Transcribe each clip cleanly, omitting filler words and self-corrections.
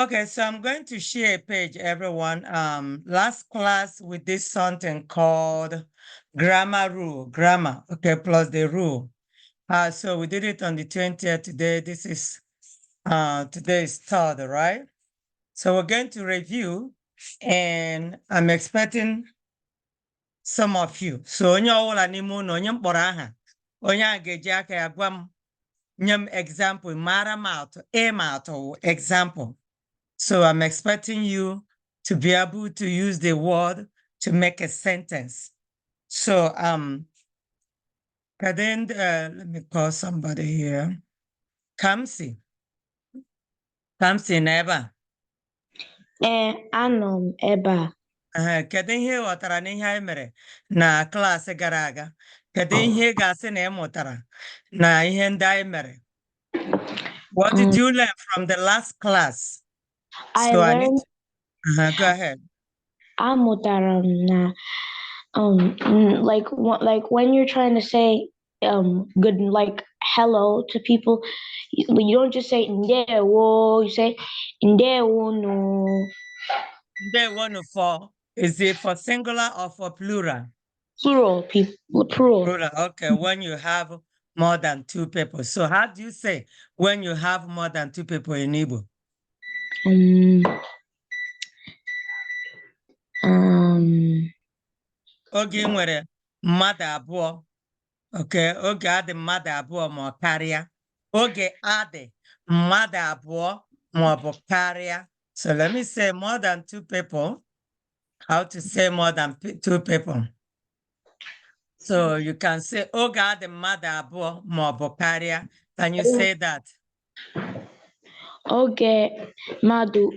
Okay, so I'm going to share a page, everyone. Last class we did something called grammar rule, grammar, okay, plus the rule. So we did it on the 20th today. This is today is third, right? So we're going to review, and I'm expecting some of you. So onye ọbụla n'ime unu onye mkpọrọ aha onye a ga-eji aka ya gwa m nye m example mara m atụ ịma atụ example. So I'm expecting you to be able to use the word to make a sentence. So let me call somebody here. Kamsi. Kamsi neba. Anọ m ebe a. Kedu ihe ị ghọtara n'ihe anyị mere na klaasị gara aga? Kedu ihe ị ga-asị na ị mụtara na ihe ndị anyị mere? What did you learn from the last class? I learned. Go ahead. Amụtara m na like when you're trying to say good, like hello to people, you don't just say ndewo, you say ndewo no. Ndewo for, is it for singular or for plural? Plural, people, plural. Plural, okay, when you have more than two people. So how do you say when you have more than two people in Igbo? Oge nwere mmadụ abụọ, okay, oge adị mmadụ abụọ ma ọ karịa. Oge adị mmadụ abụọ ma ọ bụ karịa. So let me say more than two people. How to say more than two people? So you can say oge adị mmadụ abụọ ma ọ bụ karịa. Can you say that? Oge mmadụ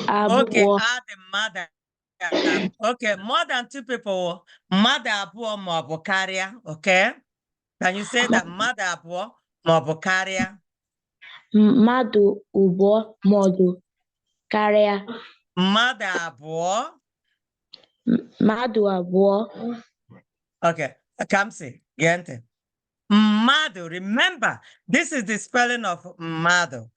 abụọ. Okay, adị mmadụ. Okay, more than two people, mmadụ abụọ ma ọ bụ karịa, okay? Can you say that mmadụ abụọ ma ọ bụ karịa? Mmadụ abụọ ma ọ bụ karịa. Mmadụ abụọ. Mmadụ abụọ. Okay, Kamsi, gente. Mmadụ, remember, this is the spelling of mmadụ.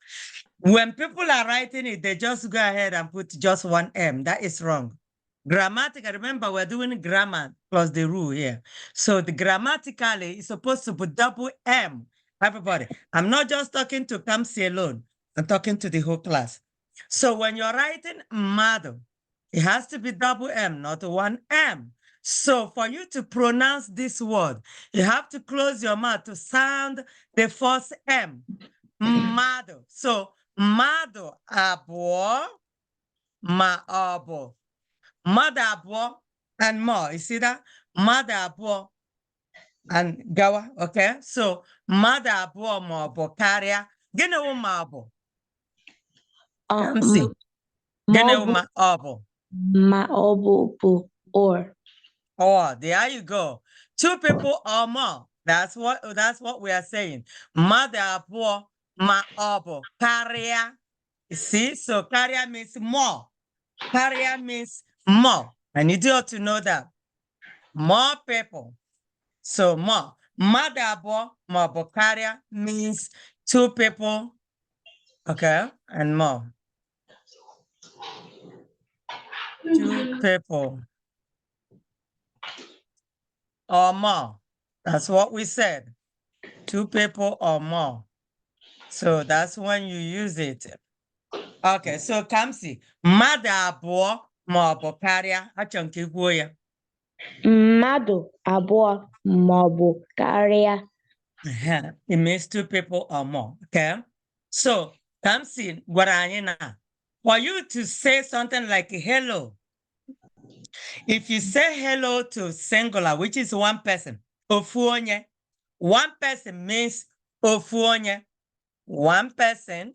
When people are writing it, they just go ahead and put just one M. That is wrong. Grammatically, remember, we're doing grammar plus the rule here. So the grammatically is supposed to put double M. Everybody, I'm not just talking to Kamsi alone. I'm talking to the whole class. So when you're writing mmadụ, it has to be double M, not one M. So for you to pronounce this word, you have to close your mouth to sound the first M. Mmadụ. So mmadụ abụọ ma ọ bụ. Mmadụ abụọ and more. You see that? Mmadụ abụọ and gawa. Okay? So mmadụ abụọ ma ọ bụ karịa. Gịnị wụ ma ọ bụ? Gịnị wụ ma ọ bụ? Ma ọ bụ or. Or, there you go. Two people or more. That's what we are saying. Mmadụ abụọ ma ọ bụ karịa. You see? So karịa means more. Karịa means more. I need you all to know that. More people. So more. Mmadụ abụọ ma ọ bụ karịa means two people. Okay? And more. Two people. Or more. That's what we said. Two people or more. So that's when you use it. Okay, so Kamsi, mmadụ abụọ ma ọ bụ karịa, achọ nke ikwuo ya. Mmadụ abụọ ma ọ bụ karịa. It means two people or more, okay? So, Kamsi gwara anyị na, for you to say something like hello, if you say hello to singular, which is one person, ofu onye, one person means ofu onye. One person,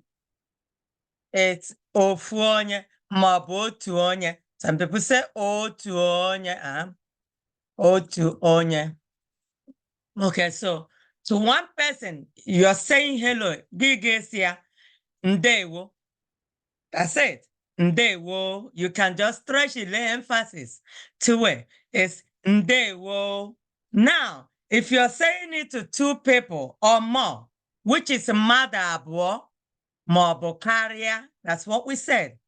it's ofu onye, ma ọ bụ otu onye. Some people say otu onye, otu onye. Okay, so to one person, you're saying hello, gigesia, ndewo. That's it. Ndewo. You can just stretch it, lay emphasis to it. It's ndewo. Now, if you're saying it to two people or more, which is mmadụ abụọ, maọbụ karịa. That's what we said.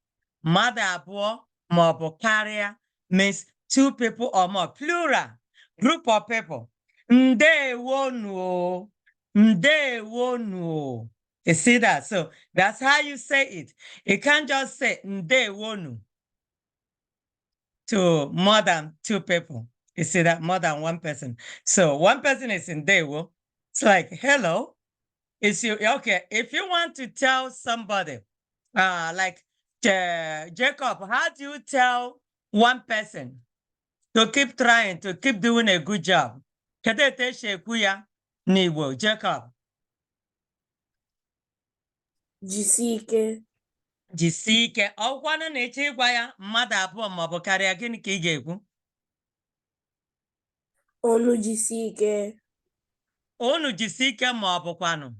Mmadụ abụọ maọbụ karịa means two people or more. Plural, group of people. Ndewonu. Ndewonu. You see that? So that's how you say it. You can't just say ndewonu to more than two people. You see that? More than one person. So one person is ndewo. It's like, hello. Is you okay? If you want to tell somebody, like Jacob, how do you tell one person to keep trying, to keep doing a good job? Kedete shekuya niwo Jacob. Jisike. Jisike. Ọkwanụ na-eche ịgwa ya mmadụ abụọ maọbụ karịa, gịnị ka ị ga-ekwu? Onu jisike. Unu jisike maọbụkwanụ.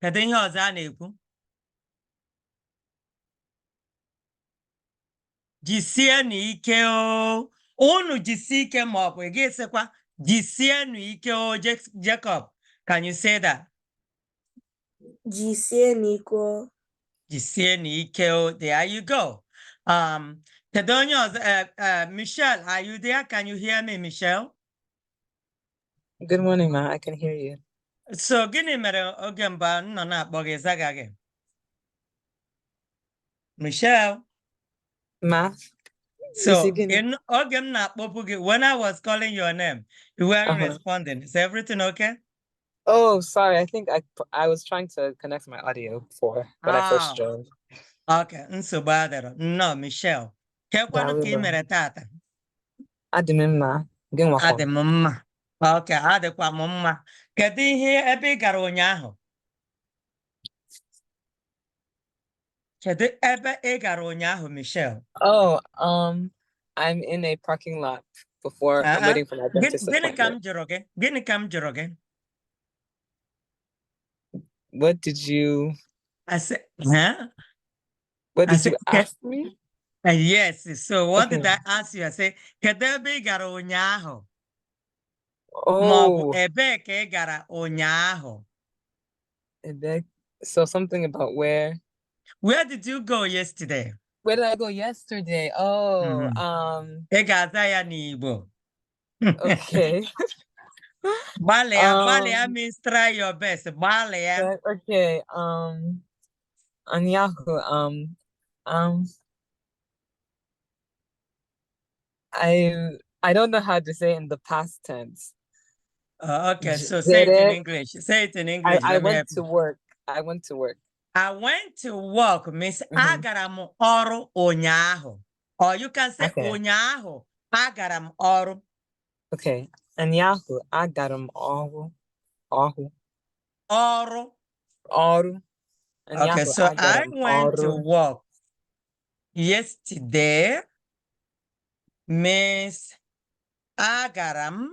Kedu ihe ọzọ a na-ekwu? Jisienu ike o. Unu jisie ike maọbụ ị ga-esekwa jisienu ike o. Jacob, can you say that? Jisienu ike. Jisienu ike o. There you go. Kedu onye ọzọ? Michelle, are you there? Can you hear me, Michelle? Good morning, Ma. I can hear you. So gịnị mere oge mba nọ na-akpọ gị zagaghị? Michelle? Ma? So in oge m na-akpọpụ gị, when I was calling your name, you weren't responding. Is everything okay? Oh, sorry. I think I was trying to connect my audio before when I first joined. Okay. Nsogbu adịrọ. No, Michelle. Kekwanụ ka ị mere tata? Adị m mma. Gị nwakwa? Adị m mma. Okay, adịkwa m mma. Kedu ihe ebe ị gara ụnyaahụ? Kedu ebe ị gara ụnyaahụ, Michelle? Oh, I'm in a parking lot before I'm waiting for my dentist appointment. Gịnị ka m jụrụ gị? Gịnị ka m jụrụ gị? What did you? I said, huh? What did you ask me? Yes. So what did I ask you? I said, kedu ebe ị gara ụnyaahụ? Oh. Ebe ka ị gara ụnyaahụ? So something about where? Where did you go yesterday? Where did I go yesterday? Oh, ị ga-aza ya n'Igbo. Okay. Gbalịa means try your best. Gbalịa. Okay. Anyahu. I don't know how to say it in the past tense. Okay, so say it in English. Say it in English. I went to work. I went to work. I went to work means agara m ọrụ ụnyaahụ. Or you can say ụnyaahụ agara m ọrụ. Okay. Anyahu agara m ọrụ. Ọrụ. Ọrụ. Okay, so I went to work yesterday means agaram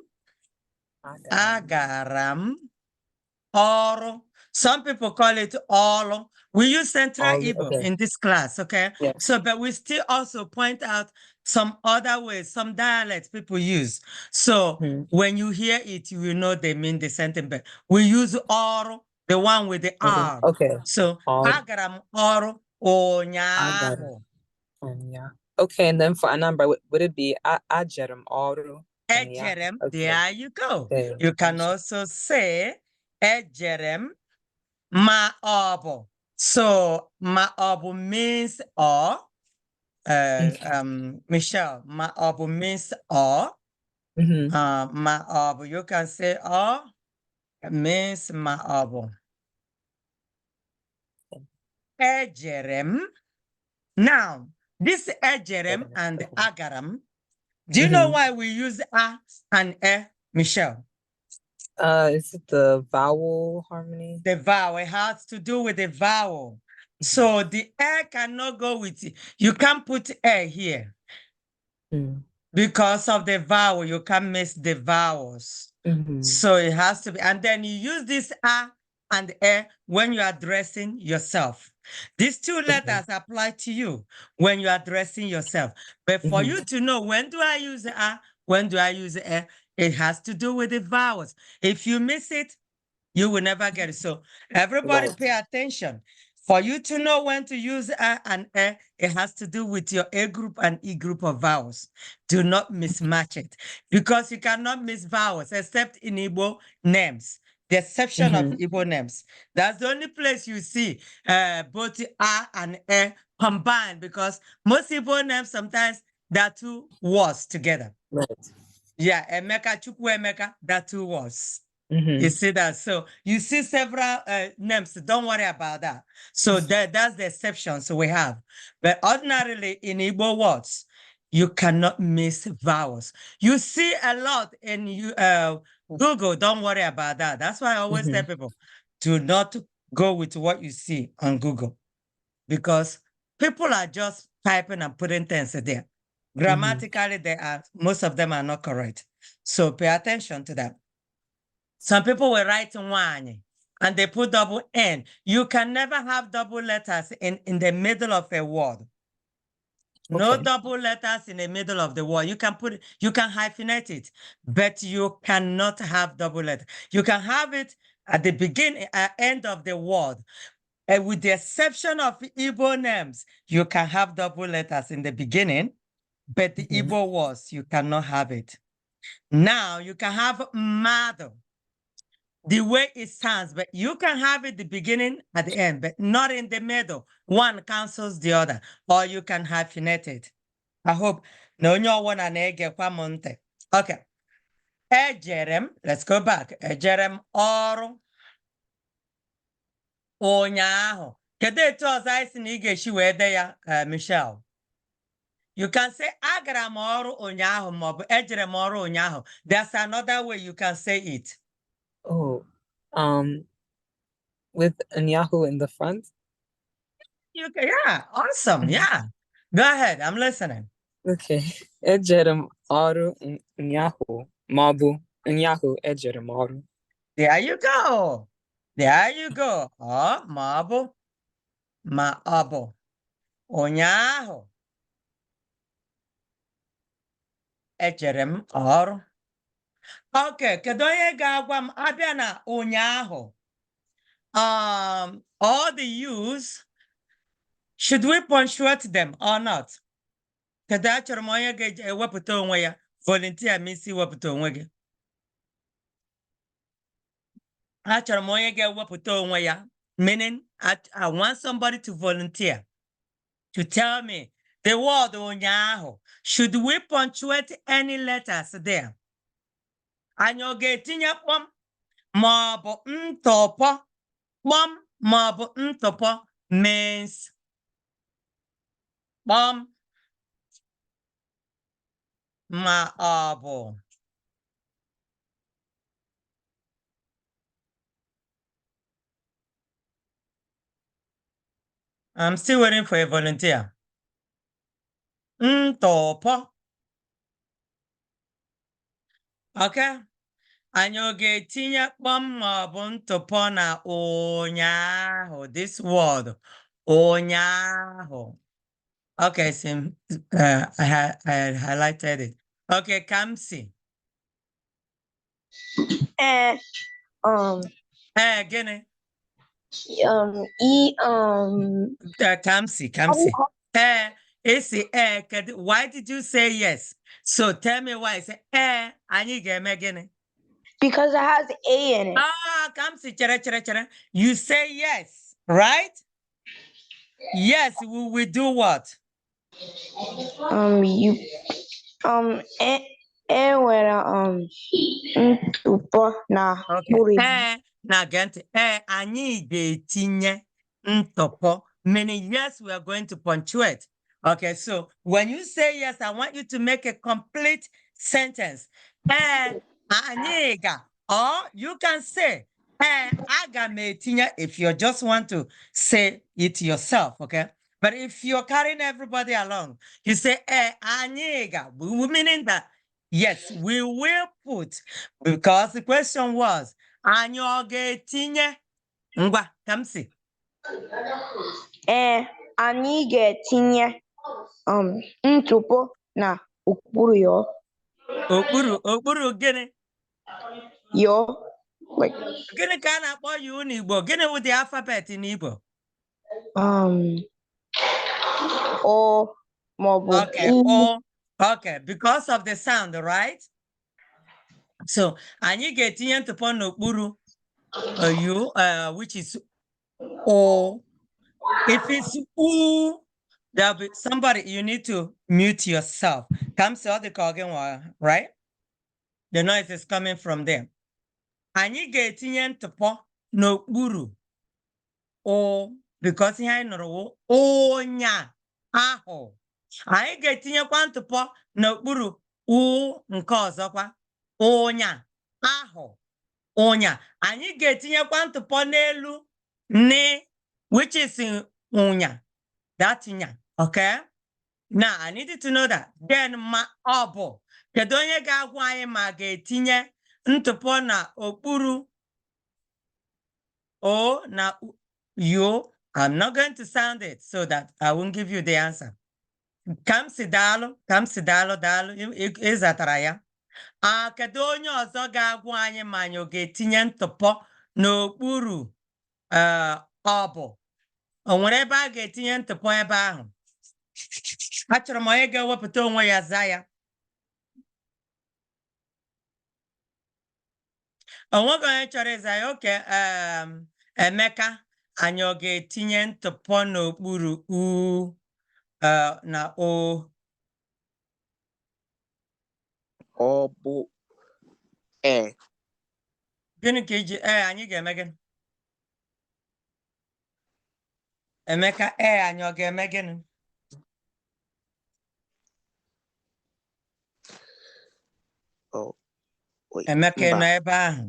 ọrụ. Some people call it ọrụ. We use Central Igbo in this class, okay? Yeah. So, but we still also point out some other ways, some dialects people use. So when you hear it, you will know they mean the sentence. But we use ọrụ, the one with the R. Okay. So, agaram ọrụ ụnyaahụ. Okay, and then for a number, would it be ajerim ọrụ? Ejerem, there you go. You can also say ejerem maọbụ. So maọbụ means or. Michelle, maọbụ means or. Maọbụ, you can say or means maọbụ. Ejerem. Now, this ejerem and agaram. Do you know why we use a and e, Michelle? Is it the vowel harmony? The vowel, it has to do with the vowel. So the e cannot go with it. You can't put e here. Because of the vowel, you can't miss the vowels. So it has to be, and then you use this a and e when you are addressing yourself. These two letters apply to you when you are addressing yourself. But for you to know when do I use a, when do I use e, it has to do with the vowels. If you miss it, You will never get it. So everybody Right. pay attention. For you to know when to use a and e, it has to do with your A group and E group of vowels. Do not mismatch it because you cannot miss vowels except in Igbo names. The exception of Igbo names. That's the only place you see both A and E combined because most Igbo names sometimes there are two words together. Right. Yeah, Emeka, Chukwu Emeka, there are two words. Mm-hmm. You see that? So you see several names. Don't worry about that. So that's the exceptions we have. But ordinarily in Igbo words, you cannot miss vowels. You see a lot in Google. Don't worry about that. That's why I always tell people, do not go with what you see on Google because people are just typing and putting things there. Grammatically, most of them are not correct. So pay attention to that. Some people will write Wanye and they put double N. You can never have double letters in the middle of a word. No double letters in the middle of the word. You can hyphenate it, but you cannot have double letters. You can have it at the beginning, end of the word. And with the exception of Igbo names, you can have double letters in the beginning, but the Igbo words, you cannot have it. Now you can have mado the way it sounds, but you can have it the beginning at the end, but not in the middle. One cancels the other, or you can hyphenate it. I hope no one and monte. Okay. Ejerem, let's go back. Ejerem oru ụnyaahụ. Kedu etu ọzọ anyị si na ị ga-esi wee de ya, Michelle? You can say agara m ọrụ ụnyaahụ maọbụ ejere m ọrụ ụnyaahụ. There's another way you can say it. Oh, with an Yahoo in the front. You can, yeah, awesome. Yeah. Go ahead. I'm listening. Okay. Ejerem oru Yahoo. Mabu Yahoo ejerem oru. There you go. There you go. Oh, maọbụ ma ọ bụ ụnyaahụ ejere m ọrụ. Okay, kedu onye ga-agwa m abịa na ụnyaahụ? All the use, should we punctuate them or not? Kedu achọrọ m onye ga-ewepụta onwe ya? Volunteer m isi wepụta onwe gị. Achọrọ m onye ga-ewepụta onwe ya. Meaning, I want somebody to volunteer to tell me the word ụnyaahụ. Should we punctuate any letters there? Anyị ọ ga-etinye kpọm ma ọ bụ ntọpọ? Kpọm ma ọ bụ ntọpọ means kpọm ma ọ bụ I'm still waiting for a volunteer. Ntọpọ. Okay. Anyị ọ ga-etinye kpọm ma ọ bụ ntụpọ na ụnyaahụ? This word, ụnyaahụ. Okay, Sim, I had highlighted it. Okay, Kamsi. Gịnị? Kamsi. Why did you say yes? So tell me why. Say, anyị ga-eme gịnị? Because it has A in it. Kamsi, chere. You say yes, right? Yes, we do what? Nwere ntụpọ na mkpụrụ. Na gente, anyị ga-etinye ntụpọ, meaning yes, we are going to punctuate. Okay, so when you say yes, I want you to make a complete sentence. Anyị ga, or you can say, aga m etinye, if you just want to say it yourself, okay? But if you're carrying everybody along, you say, anyị ga, meaning that, yes, we will put, because the question was, anyị ọ ga-etinye? Ngwa, Kamsi. Anyị ga-etinye ntụpọ na okpuru ya. Okpuru gịnị? Yo. Like Gịnị ka a na-akpọ you n'Igbo? Gịnị with the alphabet in Igbo? or mobile. Okay, okay, because of the sound, right? So, anyị ga-etinye ntụpọ n'okpuru you, which is O. If it's U, there'll be somebody, you need to mute yourself. Come see the cogin, right? The noise is coming from them. Anyị ga-etinye ntụpọ n'okpuru O, because ihe anyị nụrụ onya ahụ. Anyị ga-etinyekwa ntụpọ n'okpuru U nke ọzọkwa. Onya ahụ. Onya. Anyị ga-etinyekwa ntụpọ n'elu ni, which is unya. That's nya. Okay? Now, I need you to know that. Then ma ọbụ. Kedu onye ga-agwa anyị ma ga-etinye ntụpọ na okpuru O na U? I'm not going to sound it so that I won't give you the answer. Kamsi daalụ daalụ ịzatara ya. Kedu onye ọzọ ga-agwa anyị ma anyị ọ ga-etinye ntụpọ n'okpuru ọbụ? O nwere ebe a ga-etinye ntụpọ ebe ahụ? Achọrọ m onye ga-ewepụta onwe ya za ya. Onweghị onye chọrọ ịza ya. Oke, Emeka, anyị ọ ga-etinye ntụpọ n'okpuru U na O? Ọ bụ Gịnị ka iji anyị ga-eme gịnị? Emeka, anyị ọ ga-eme gịnị? Emeka nọ ebe ahụ.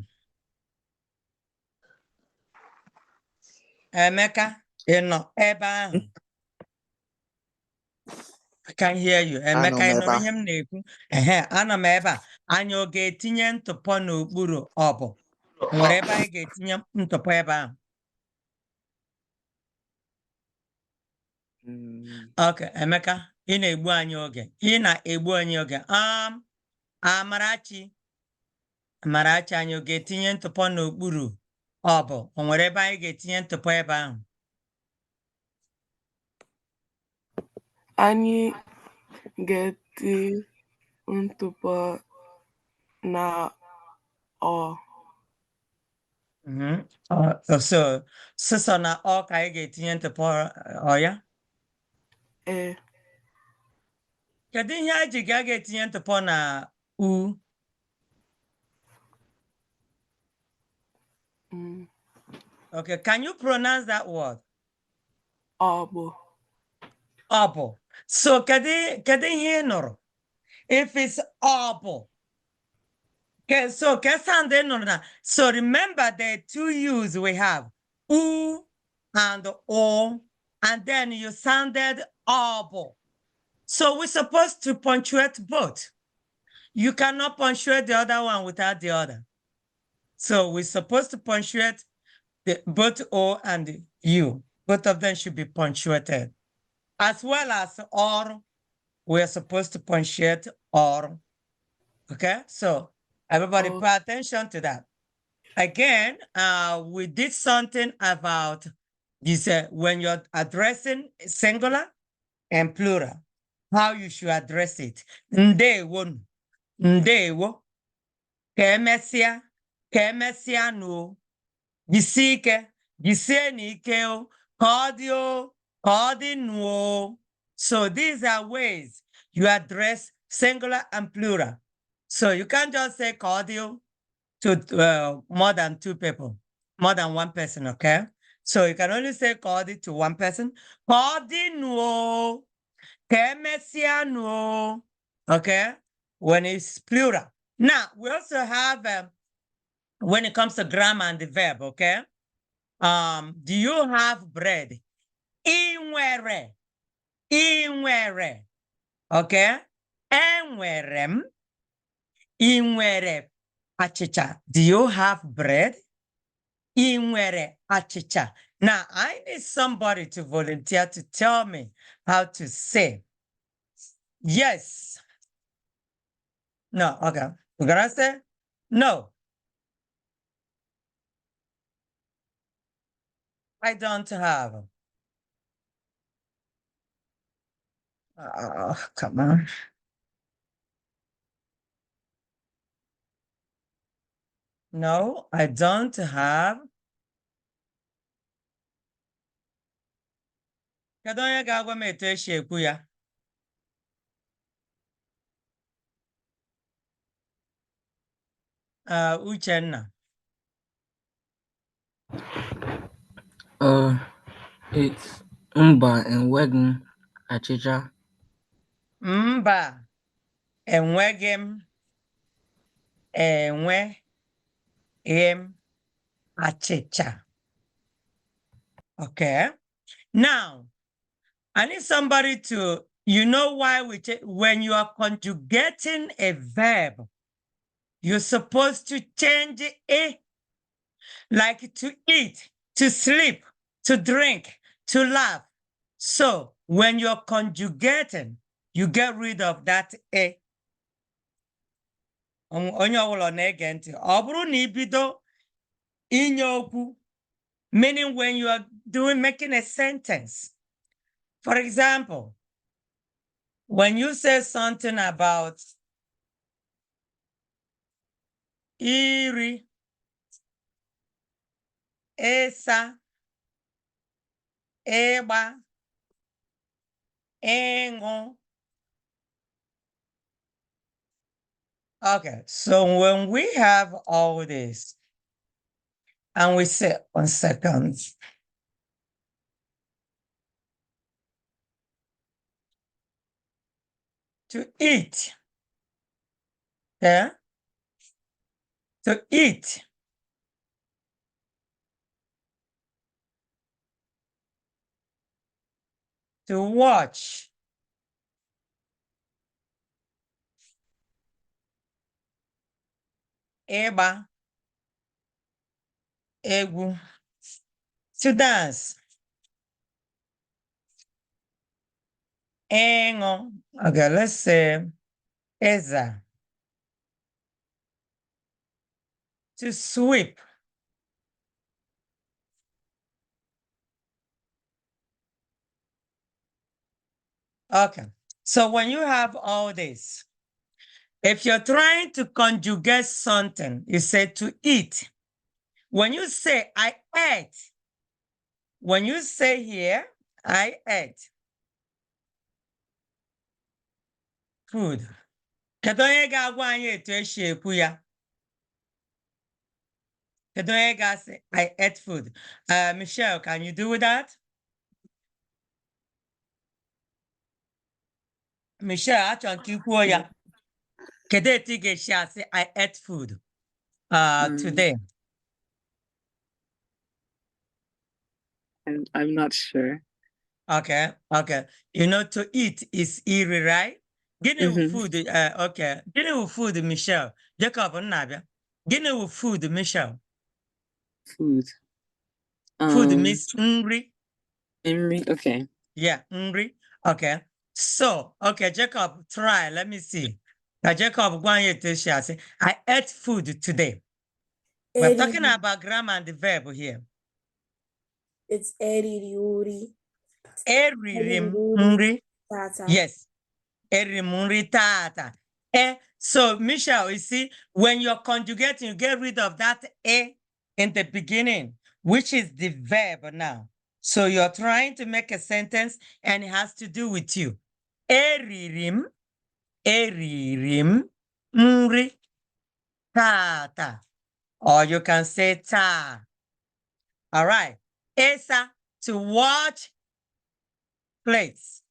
Emeka, ị nọ ebe ahụ. I can hear you. Emeka, ị nụrụ ihe m na-ekwu? Anọ m ebe a. Anyị ọ ga-etinye ntụpọ n'okpuru ọbụ? Nwere ebe anyị ga-etinye ntụpọ ebe ahụ? Okay, Emeka, ị na-egbu anyị oge. Ị na-egbu anyị oge. Amarachi, anyị ọ ga-etinye ntụpọ n'okpuru ọbụ? O nwere ebe anyị ga-etinye ntụpọ ebe ahụ? Anyị ga-eti ntụpọ na ọ. So na ọ ka anyị ga-etinye ntụpọ ọ ya? Kedu ihe a ji ga-etinye ntụpọ na U? Okay, can you pronounce that word? Ọbụ. Ọbụ. So kedu ihe ị nụrụ? If it's ọbụ. Okay, so so remember the two U's we have, U and O, and then you sounded ọbụ. So we're supposed to punctuate both. You cannot punctuate the other one without the other. So we're supposed to punctuate both O and U. Both of them should be punctuated. As well as or, we're supposed to punctuate or. Okay, so everybody pay attention to that. Again, we did something about this when you're addressing singular and plural, how you should address it. Ndewo, ndewo, kemesia, no, jisike, jisenike o, kodi no. So these are ways you address singular and plural. So you can't just say cordial to more than two people, more than one person, okay? So you can only say cordial to one person. Cordial, no, okay? When it's plural. Now, we also have, when it comes to grammar and the verb, okay? Do you have bread? Inwere, okay? Enwerem. Inwere achicha. Do you have bread? Inwere achicha. Now, I need somebody to volunteer to tell me how to say yes. No, okay. We're gonna say no. I don't have. Oh, come on. No, I don't have. Kedu onye ga-agwa m etu esi ekwu ya? Uchenna. It's mba enweghị achịcha. Mba, enweghị m achịcha. Okay. Now, I need somebody to, you know why when you are conjugating a verb, you're supposed to change it, like to eat, to sleep, to drink, to laugh. So when you're conjugating, you get rid of that a. Onye ọbụla na-ege ntị. Ọ bụrụ na ibido inye okwu, meaning when you are making a sentence. For example, when you say something about iri, esa, eba, engo. Okay, so when we have all this, and we say, 1 second. To eat. Yeah? To eat. To watch. Eba. Egwu. To dance. Engo. Okay, let's say eza. To sweep. Okay, so when you have all this, if you're trying to conjugate something, you say to eat. When you say I ate, when you say here, I ate food. Kedu onye ga-agwa anyị etu esi ekwu ya? Kedu onye ga-asị I ate food? Michelle, can you do that? Michelle, achọrọ ka ikwuo ya. Kedu etu ị ga-esi asị I ate food today? I'm not sure. Okay. You know, to eat is iri, right? Gịnị food? Okay. Gịnị food, Michelle? Jacob Nnabia. Gịnị food, Michelle? Food. Food means nri. Nri, okay. Yeah, nri. Okay. So, okay, Jacob, try. Let me see. Jacob, go on to say, I ate food today. We're talking about grammar and the verb here. It's eririuri. Eririm nri. Yes. Erimuri tata. So, Michelle, you see, when you're conjugating, you get rid of that a in the beginning, which is the verb now. So you're trying to make a sentence and it has to do with you. Eririm, nri, tata. Or you can say ta. All right. Esa, to watch plates.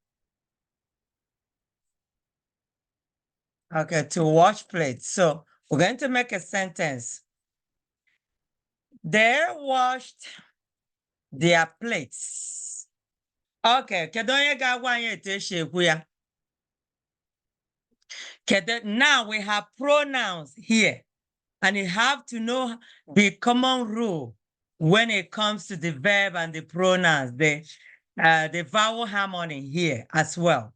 Okay, to wash plates. So we're going to make a sentence. They washed their plates. Okay, kedu onye ga-agwa anyị etu esi ekwu ya? Now we have pronouns here, and you have to know the common rule when it comes to the verb and the pronouns, the vowel harmony here as well.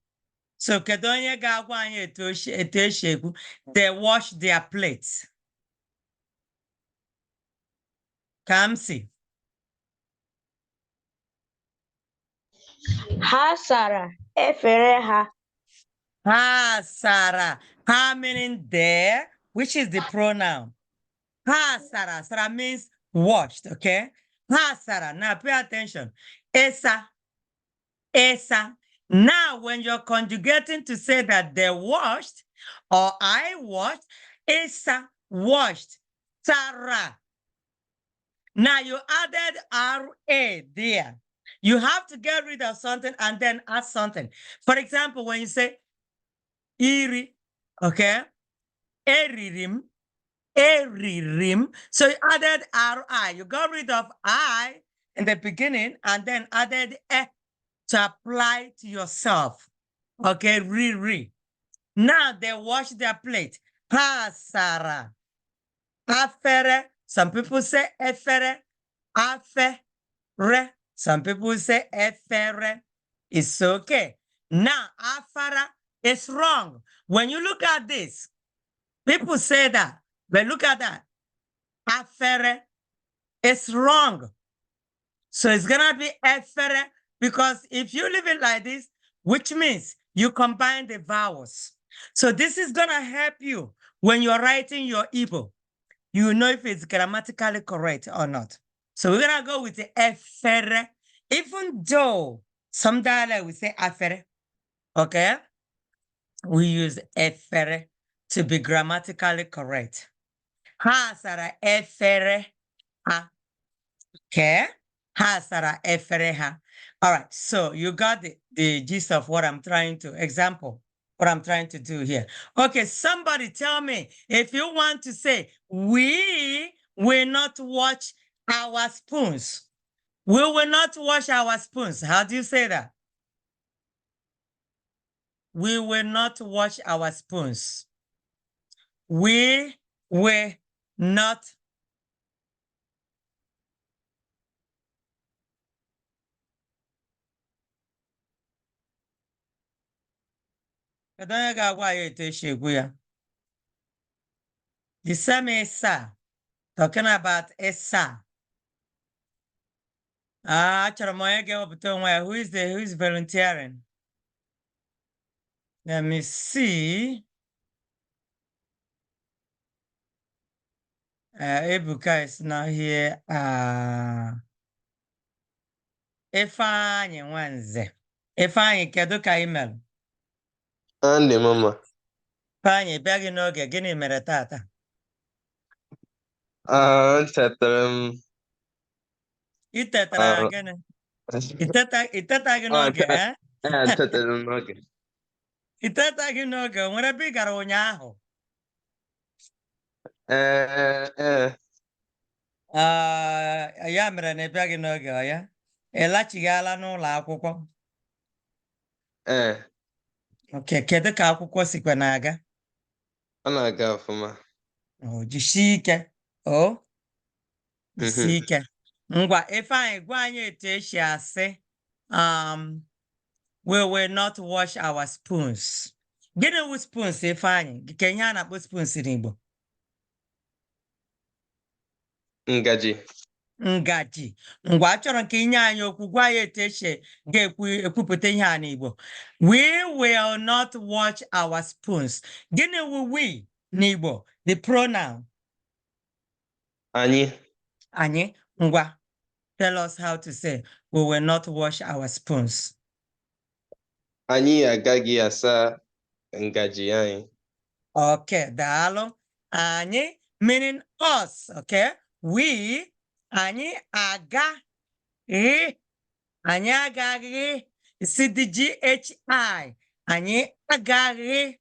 So kedu onye ga-agwa anyị etu esi ekwu? They wash their plates. Kamsi. Ha sara efere ha. Ha Sarah. Ha meaning there, which is the pronoun. Ha Sarah. Sarah means washed, okay? Ha Sarah. Now pay attention. Esa. Esa. Now, when you're conjugating to say that they washed or I washed, Esa washed. Sarah. Now you added RA there. You have to get rid of something and then add something. For example, when you say iri, okay? Eririm, eririm. So you added RI. You got rid of I in the beginning and then added E to apply to yourself. Okay, riri. Now they wash their plate. Ha, Sarah. Afere. Some people say efere. Afere. Some people say efere. It's okay. Now, afara is wrong. When you look at this, people say that, but look at that. Afere is wrong. So it's going to be efere because if you leave it like this, which means you combine the vowels. So this is going to help you when you're writing your Igbo. You know if it's grammatically correct or not. So we're going to go with the efere, even though some dialect we say afere, okay? We use efere to be grammatically correct. Ha sara efere ha. Okay? Ha sara efere ha. All right, so you got the gist of what I'm trying to do here. Okay, somebody tell me if you want to say, we will not wash our spoons. We will not wash our spoons. How do you say that? We will not wash our spoons. We will not. The same Esa, talking about Esa. Who is volunteering? Let me see. Ebuka is not here. Ifeanyi Nwanze. Ifeanyi, kedu ka email? Andy mama. Ifeanyi, bịa gị n'oge, gịnị mere tata? Chetara m. Ị tetara gịnị? Ị teta gị n'oge, eh? Chetara m n'oge. Ị teta gị n'oge, o nwere ebe ị gara ụnyaahụ? Ya mere na ị bịaghị n'oge, ọ ya? Ị lachighala n'ụlọ akwụkwọ? Okay, kedu ka akwụkwọ sikwa na-aga? Ọ na-aga ọfụma. Jisie ike. Jisie ike. Ngwa, Ifeanyi, gwa anyị etu esi asị, we will not wash our spoons. Gịnị wụ spoons, Ifeanyi? Ka ihe a na-akpọ spoons n'Igbo? Ngaji. Ngaji. Ngwa, achọrọ nke inye anyị okwu, gwa ya etu esi ga-ekwupụta ihe a n'Igbo. We will not wash our spoons. Gịnị wụ we n'Igbo? The pronoun. Anyị. Anyị. Ngwa, tell us how to say we will not wash our spoons. Anyị agaghị asa ngaji anyị. Okay, daalụ. Anyị meaning us, okay? We, anyị agaghị. Anyị agaghị. See the GHI. Anyị agaghị.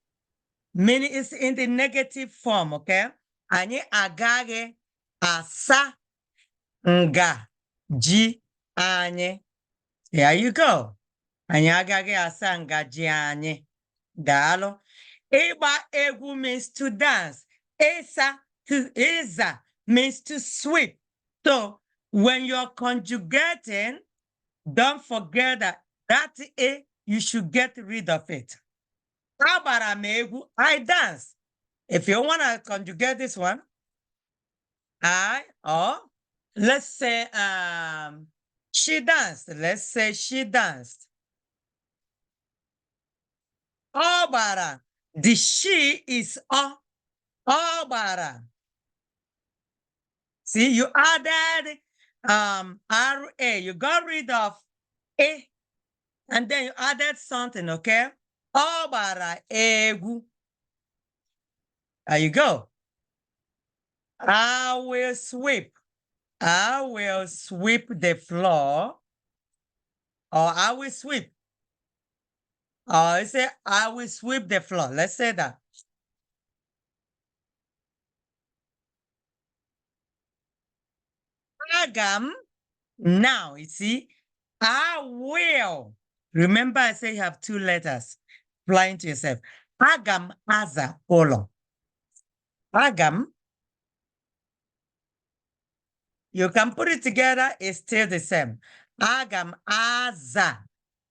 Meaning it's in the negative form, okay? Anyị agaghị asa ngaji anyị. There you go. Anyị agaghị asa ngaji anyị. Daalụ. Ịgba egwu means to dance. Ịza means to sweep. So when you're conjugating, don't forget that you should get rid of it. Agbara m egwu, I dance. If you want to conjugate this one, let's say She danced. Let's say she danced. Obara. The she is Obara. See, you added RA. You got rid of A. And then you added something, okay? Obara egu. There you go. I will sweep. I will sweep the floor. Or I will sweep. Or I say I will sweep the floor. Let's say that. Agam. Now, you see, I will. Remember, I say you have two letters. Flying to yourself. Agam aza olo. Agam. You can put it together, it's still the same. Agam aza.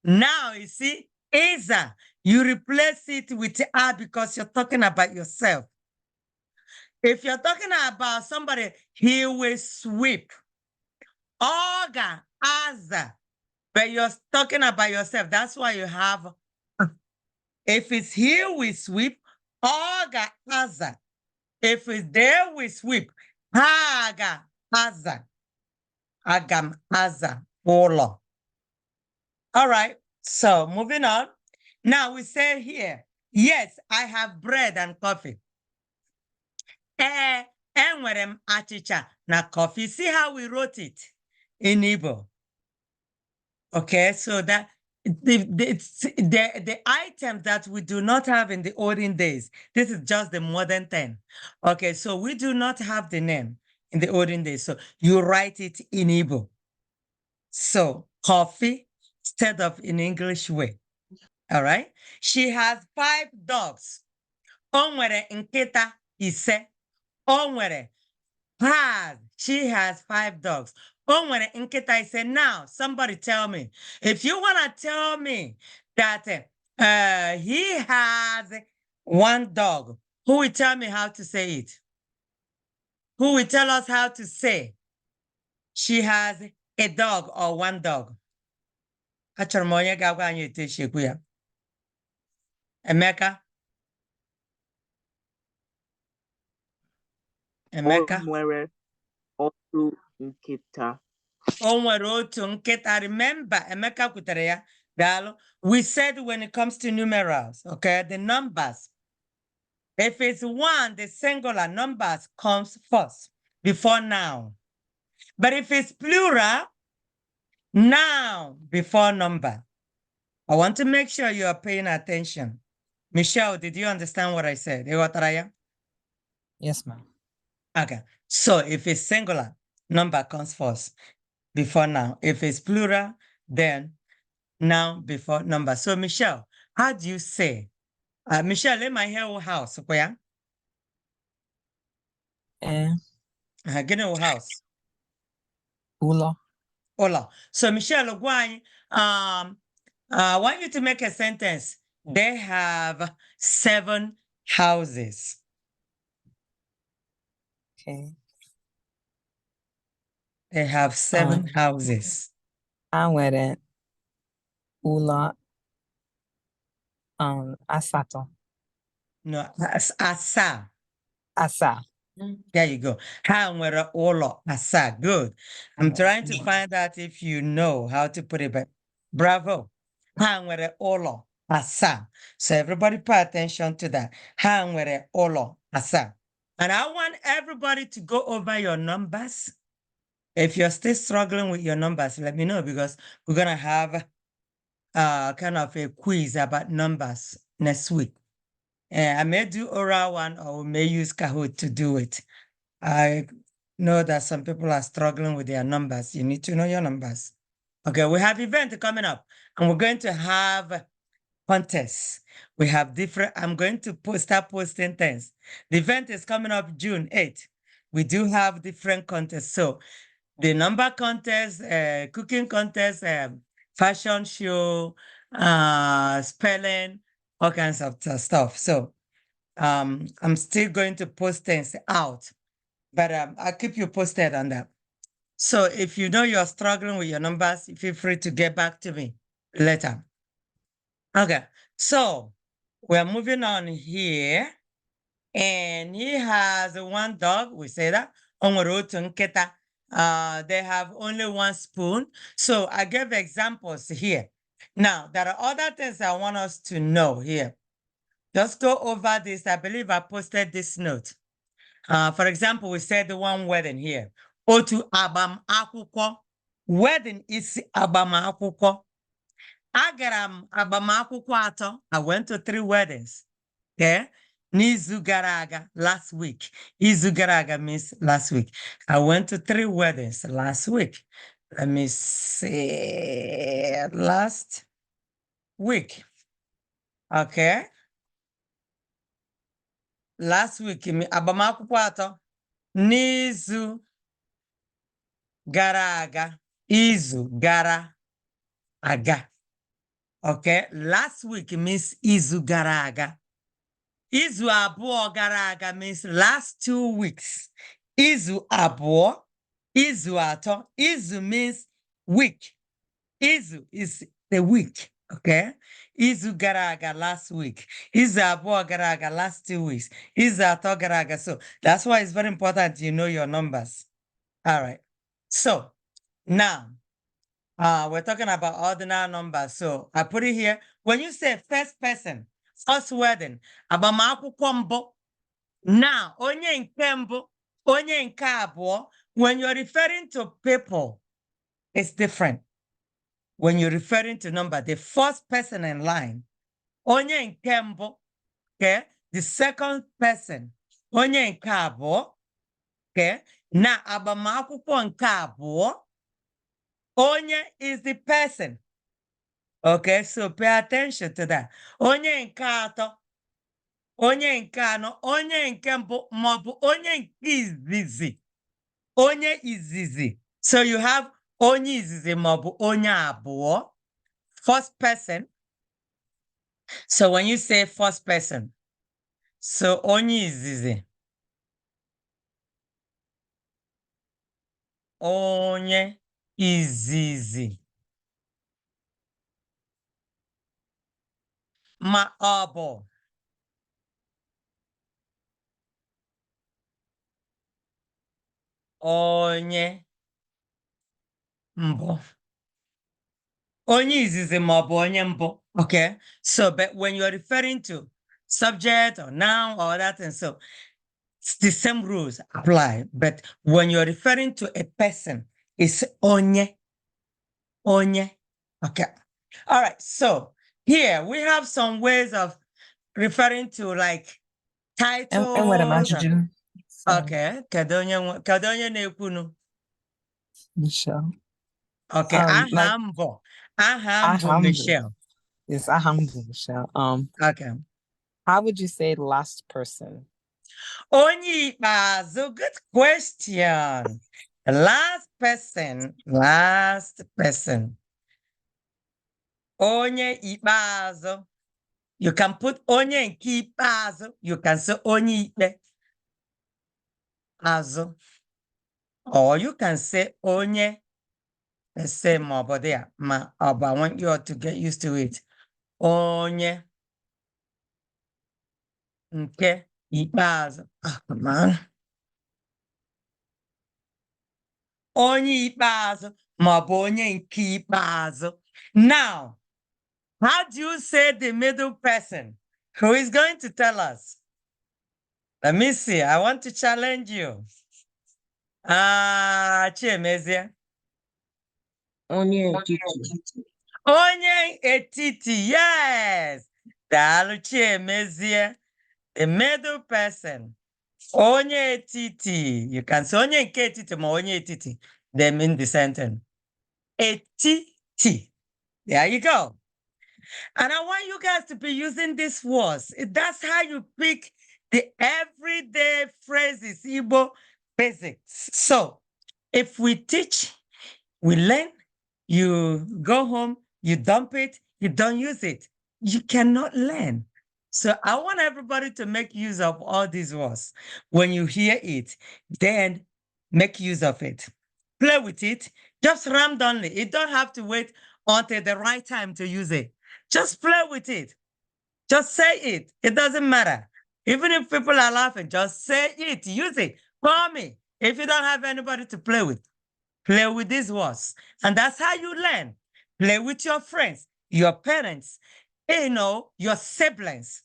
Now, you see, Aza. You replace it with A because you're talking about yourself. If you're talking about somebody, he will sweep. Oga aza. But you're talking about yourself. That's why you have. If it's here, we sweep. Oga aza. If it's there, we sweep. Haga aza. Agam aza. Olo. All right. So moving on. Now we say here, yes, I have bread and coffee. Enwere m achịcha na coffee. See how we wrote it in Igbo. Okay, so that the items that we do not have in the olden days, this is just the modern thing. Okay, so we do not have the name in the olden days. So you write it in Igbo. So coffee instead of in English way. All right. She has 5 dogs. O nwere nkịta ise. O nwere she has 5 dogs. O nwere nkịta ise. Now, somebody tell me. If you want to tell me that he has 1 dog, who will tell me how to say it? Who will tell us how to say she has a dog or 1 dog? Achọrọ m onye ga-agwa anyị etu esi ekwu ya. Emeka? Emeka? O nwere otu nkịta. O nwere otu nkịta. Remember, Emeka kwutere ya. Daalụ. We said when it comes to numerals, okay, the numbers. If it's 1, the singular numbers comes first before noun. But if it's plural, noun before number. I want to make sure you are paying attention. Michelle, did you understand what I said? Yes, ma'am. Okay. So if it's singular, number comes first before noun. If it's plural, then noun before number. So Michelle, how do you say? Michelle, let my hair house. Where? Get in house. Ula. Hola. So Michelle, I want you to make a sentence. They have 7 houses. Okay. They have 7 houses. I went Ula Asato. No, asa. Asa. There you go. Ha nwere ụlọ asa. Good. I'm trying to find out if you know how to put it back. Bravo. Ha nwere ụlọ asa. So everybody pay attention to that. Ha nwere ụlọ asa. And I want everybody to go over your numbers. If you're still struggling with your numbers, let me know because we're going to have kind of a quiz about numbers next week. I may do oral one or we may use Kahoot to do it. I know that some people are struggling with their numbers. You need to know your numbers. Okay, we have event coming up and we're going to have contests. We have different, I'm going to start posting things. The event is coming up June 8th. We do have different contests. So the number contest, cooking contest, fashion show, spelling, all kinds of stuff. So I'm still going to post things out, but I'll keep you posted on that. So if you know you're struggling with your numbers, feel free to get back to me later. Okay, so we're moving on here. And he has one dog, we say that. They have only one spoon. So I gave examples here. Now, there are other things I want us to know here. Just go over this. I believe I posted this note. For example, we said the one wedding here. Otu abam akwụkwọ. Wedding is abam akwụkwọ. Agaram abam akwụkwọ atọ. I went to 3 weddings. Okay. N'izu gara aga, last week. Izu gara aga means last week. I went to 3 weddings last week. Let me see. Last week. Okay. Last week, agbamakwụkwọ atọ. N'izu gara aga. Izu gara aga. Okay. Last week means izu gara aga. Izu abụọ gara aga means last 2 weeks. Izu abụọ, izu atọ. Izu means week. Izu is the week, okay? Izu gara aga last week. Izu abụọ gara aga last 2 weeks. Izu atọ gara aga. So that's why it's very important you know your numbers. All right. So now, we're talking about ordinal numbers. So I put it here. When you say first person, first wedding, agbamakwụkwọ mbụ. Now, onye nke mbụ, onye nke abụọ, when you're referring to people, it's different. When you're referring to number, the first person in line, onye nke mbụ, okay? The second person, onye nke abụọ, okay? Now, agbamakwụkwọ nke abụọ, onye is the person. Okay, so pay attention to that. Onye nke atọ, onye nke anọ, onye nke mbụ, maọbụ onye nke izizi. Onye izizi. So you have onye izizi maọbụ onye abụọ. First person. So when you say first person, so onye izizi. Onye izizi. Ma ọ bụ onye mbụ. Onye izizi ma ọ bụ onye mbụ. Okay. So, but when you're referring to subject or noun or that, and so it's the same rules apply. But when you're referring to a person, it's onye. Onye. Okay. All right. So here we have some ways of referring to like titles. And what about you? Okay. Kedu onye na-ekwunu? Michelle. Okay. Aha mbụ. Aha mbụ Michelle. Yes, aha mbụ Michelle. Okay. How would you say last person? Onye ikpeazụ. Good question. Last person. Onye ikpeazụ. You can put onye nke ikpeazụ. You can say onye ikpe azụ. Or you can say onye. Let's say maọbụ there. I want you all to get used to it. Onye nke ikpeazụ. Come on. Onye ikpeazụ maọbụ onye nke ikpeazụ. Now, how do you say the middle person? Who is going to tell us? Let me see. I want to challenge you. Chiemezie. Onye etiti. Onye etiti. Yes. Daalụ Chiemezie. The middle person. Onye etiti. You can say onye nke etiti ma onye etiti. They mean the sentence. Etiti. There you go. And I want you guys to be using these words. That's how you pick the everyday phrases, Igbo basics. So if we teach, we learn, you go home, you dump it, you don't use it, you cannot learn. So I want everybody to make use of all these words. When you hear it, then make use of it. play with it, just randomly. You don't have to wait until the right time to use it. Just play with it. Just say it. It doesn't matter. Even if people are laughing, just say it. Use it. Call me. If you don't have anybody to play with these words. And that's how you learn. Play with your friends, your parents, your siblings.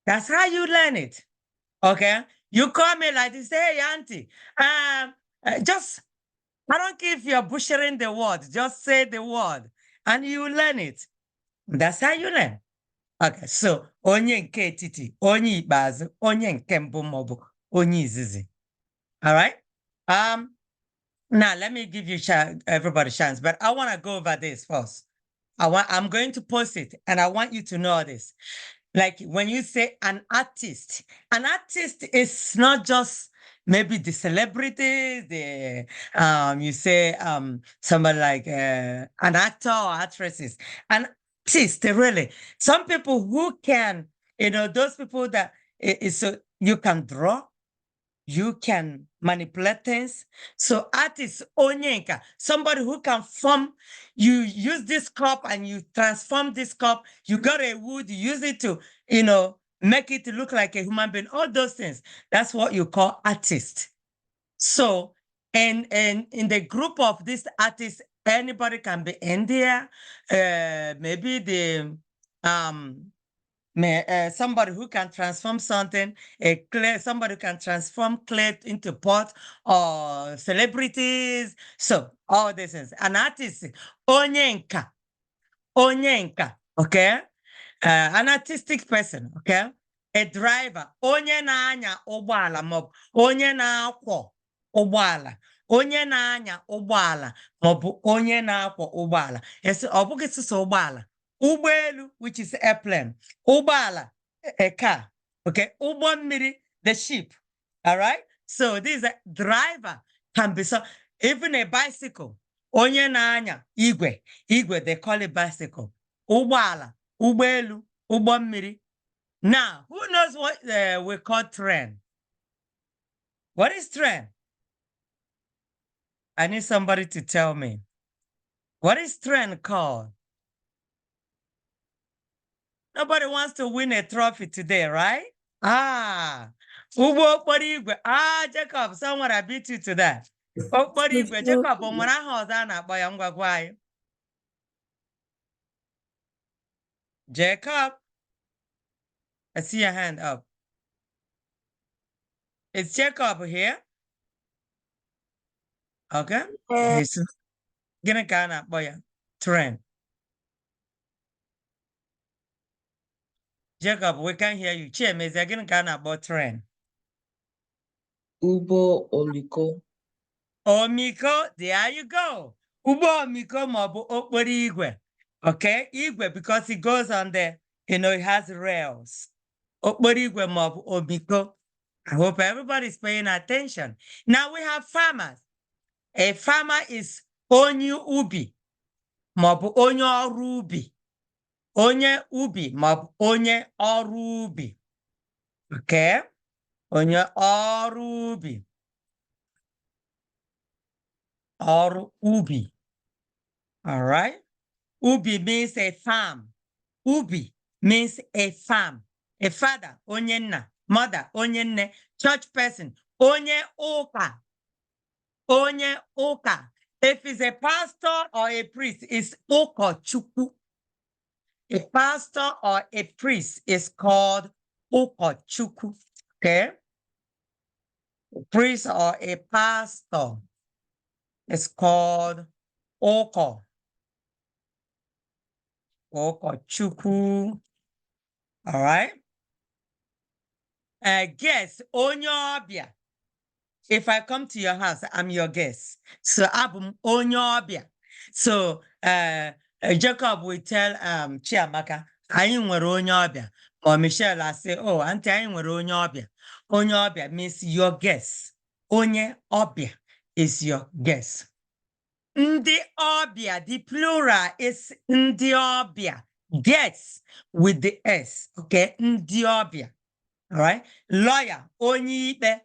That's how you learn it. Okay? You call me like this, hey, auntie, just, I don't care if you're butchering the word, just say the word and you learn it. That's how you learn. Okay, so onye nke etiti, onye ikpeazụ, onye nke mbụ maọbụ onye izizi. All right? Now let me give you everybody chance, but I want to go over this first. I'm going to post it and I want you to know this. Like when you say an artist is not just maybe the celebrities, you say somebody like an actor or actresses. An artist, really. Some people who can, those people that so you can draw, you can manipulate things. So artist onyenka, somebody who can form, you use this cup and you transform this cup, you got a wood, you use it to, make it look like a human being, all those things. That's what you call artist. So, and in the group of these artists, anybody can be in there. Maybe the somebody who can transform something, somebody who can transform clay into pot, or celebrities. So all this is an artist, onyenka, okay? An artistic person, okay? A driver, onye na-anya ụgbọala maọbụ onye na-akwọ ụgbọala, onye na-anya ụgbọala maọbụ onye na-akwọ ụgbọala. Ọ bụghị sụsọ ụgbọala. Ụgbọelu, which is airplane. Ụgbọala, a car. Okay. Ụgbọ mmiri, the ship. All right. So this driver can be even a bicycle. Onye na-anya igwe. Igwe, they call it bicycle. Ụgbọala, ụgbọelu, ụgbọ mmiri. Now, who knows what we call train? What is train? I need somebody to tell me. What is train called? Nobody wants to win a trophy today, right? Ugbo okporo igwe. Jacob, someone I beat you to that. Okporo igwe, Jacob, o nwere aha ọzọ a na-akpọ ya, ngwa gwa anyị. Jacob, I see your hand up. Is Jacob here? Okay. Gịnị ka a na-akpọ ya? Train. Jacob, we can't hear you. Chiemeze, gịnị ka a na-akpọ train? Ụgbọ oloko. Omiko, there you go. Ụgbọ omiko maọbụ okporo igwe. Okay, igwe, because it goes on there, it has rails. Okporo igwe maọbụ omiko. I hope everybody's paying attention. Now we have farmers. A farmer is onye ubi maọbụ onye ọrụ ubi. Onye ubi maọbụ onye ọrụ ubi. Okay? Onye ọrụ ubi. Ọrụ ubi. All right? Ubi means a farm. Ubi means a farm. A father, onye nna. Mother, onye nne. Church person, onye ụka. Onye ụka. If it's a pastor or a priest, it's ụkọchukwu. A pastor or a priest is called ụkọchukwu. Okay? A priest or a pastor is called ụkọchukwu. All right? Guest, onye ọbịa. If I come to your house, I'm your guest. So abum onye ọbịa. So Jacob will tell Chiamaka, anyị nwere onye ọbịa. Or Michelle, I say, oh, auntie, anyị nwere onye ọbịa. Onye ọbịa means your guest. Onye ọbịa is your guest. Ndị ọbịa, the plural is ndị ọbịa. Guests with the S. Okay, ndị ọbịa. All right. Lawyer, onye ikpe.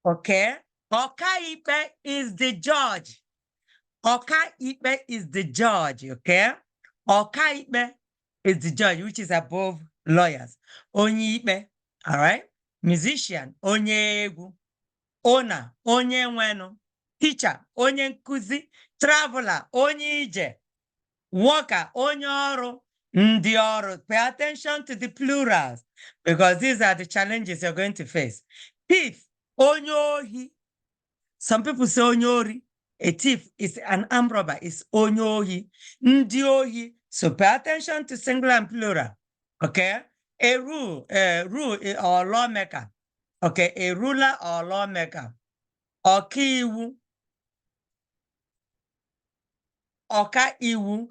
Okay. Ọkaikpe is the judge. Ọkaikpe is the judge, okay? Ọkaikpe is the judge, which is above lawyers. Onye ikpe, all right? Musician, onye egwu. Owner, onye nwenu. Teacher, onye nkuzi. Traveler, onye ije. Worker, onye ọrụ. Ndị ọrụ. Pay attention to the plurals because these are the challenges you're going to face. Thief, onye ohi. Some people say onye ori. A thief is an armed robber, is onye ohi. Ndị ohi. So pay attention to singular and plural. Okay? A rule or lawmaker. Okay, a ruler or lawmaker. Ọkaiwu. Ọkaiwu.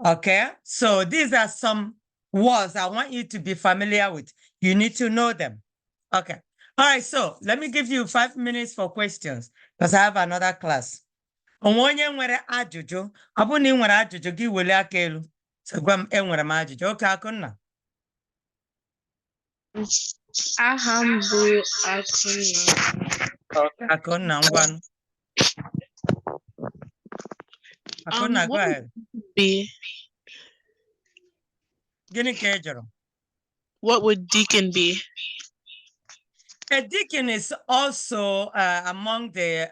Okay, so these are some words I want you to be familiar with. You need to know them. Okay. All right, so let me give you 5 minutes for questions because I have another class. Onye nwere ajụjụ, ọ bụrụ na ị nwere ajụjụ gị weli aka elu. So gwa m enwere m ajụjụ. Okay, Akunna. Aha m bụ Akunna. Akunna, ngwanụ. Akunna, go ahead. Gịnị ka ị jụrụ? What would deacon be? A deacon is also among the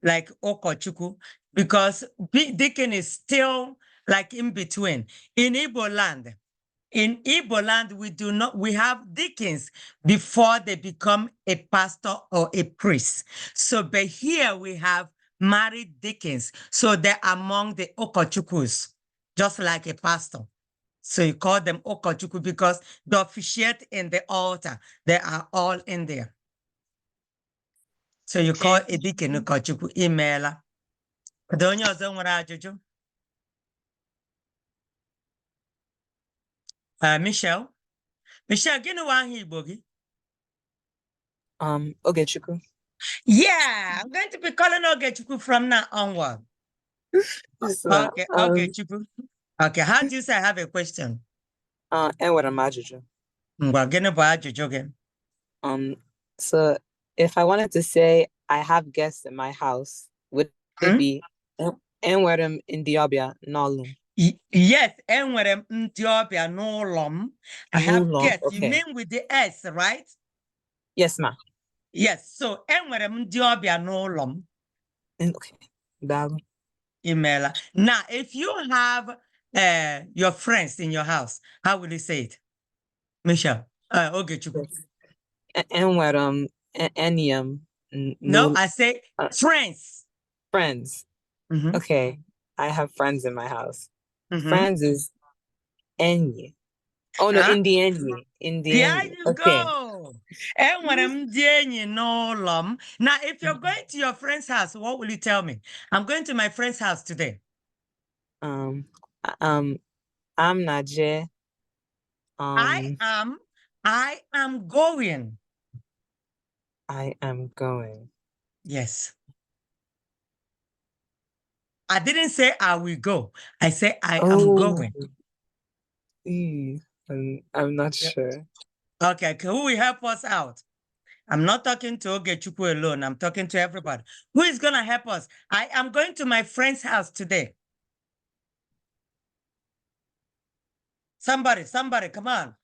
like Okochukwu because deacon is still like in between. In Igbo land, we have deacons before they become a pastor or a priest. So, but here we have married deacons. So they're among the Okochukwus, just like a pastor. So you call them Okochukwu because they officiate in the altar. They are all in there. So you call a deacon Okochukwu. Email. Onye ọzọ nwere ajụjụ? Michelle, gịnị wa aha Igbo gị? Ogechukwu. Yeah, I'm going to be calling Ogechukwu from now onward. Okay, Ogechukwu. Okay, how do you say I have a question? Enwere m ajụjụ. Ngwa, gịnị bụ ajụjụ gị? So if I wanted to say I have guests in my house, would it be enwere m ndị ọbịa n'ụlọ m? Yes, enwere m ndị ọbịa n'ụlọ m. I have guests. Okay. You mean with the S, right? Yes, ma. Yes, so enwere m ndị ọbịa n'ụlọ m. Okay. Daalụ. Email. Now, if you have your friends in your house, how will you say it? Michelle, Ogechukwu. Enwere m enyi m. No, I say friends. Friends. Mm-hmm. Okay, I have friends in my house. Mm-hmm. Friends is enyi. Oh no, in the enyi. There you go. Enwere m ndị enyi n'ụlọ m. Now, if you're going to your friend's house, what will you tell me? I'm going to my friend's house today. I'm Naje. I am going. I am going. Yes. I didn't say I will go. I say I am going. I'm not sure. Okay, who will help us out? I'm not talking to Ogechukwu alone. I'm talking to everybody. Who is going to help us? I am going to my friend's house today. Somebody, come on.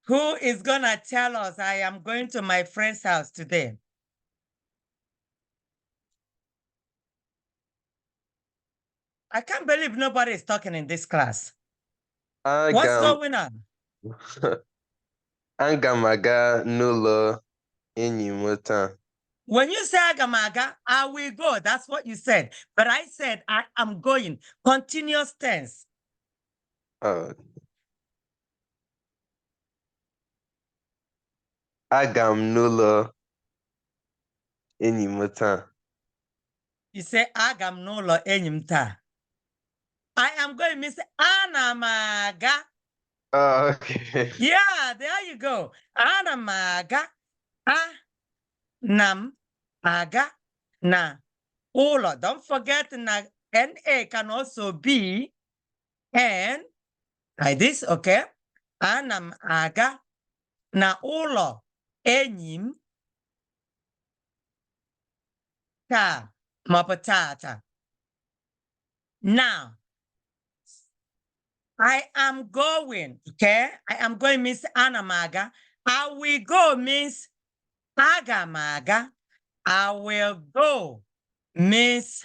Who is going to tell us I am going to my friend's house today? I can't believe nobody is talking in this class. What's going on? Aga m aga n'ụlọ enyi m taa. When you say aga m aga, I will go. That's what you said. But I said I am going. Continuous tense. Oh. Aga m n'ụlọ enyi m taa. You say aga m n'ụlọ enyi m taa. I am going means ana m aga. Oh, okay. Yeah, there you go. Ana m aga. Nam aga na ụlọ. Don't forget na NA can also be N like this, okay? Ana m aga na ụlọ Enyim. Ta. Mapatata. Now, I am going, okay? I am going means anamaga. I will go means agamaga. I will go means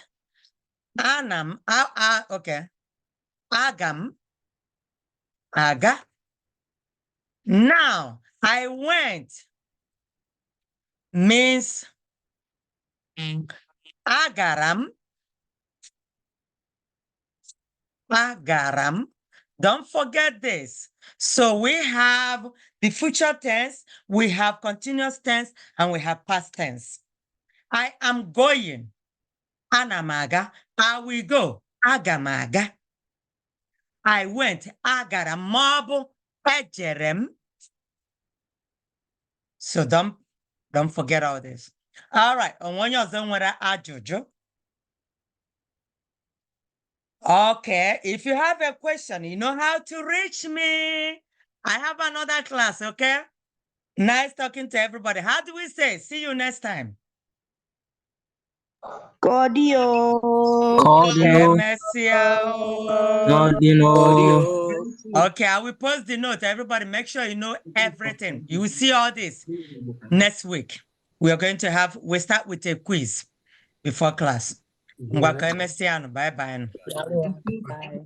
anam. Okay. Agam. Aga. Now, I went means agaram. Agaram. Don't forget this. So we have the future tense, we have continuous tense, and we have past tense. I am going. Anamaga. I will go. Agamaga. I went. Agaram. Mabu. Ejerem. So don't forget all this. All right. Onwanye ọzọ nwere ajụjụ. Okay, if you have a question, you know how to reach me. I have another class, okay? Nice talking to everybody. How do we say? See you next time. Cordio. Okay, I will post the note. Everybody, make sure you know everything. You will see all this next week. We are going to we start with a quiz before class. Bye-bye. Bye.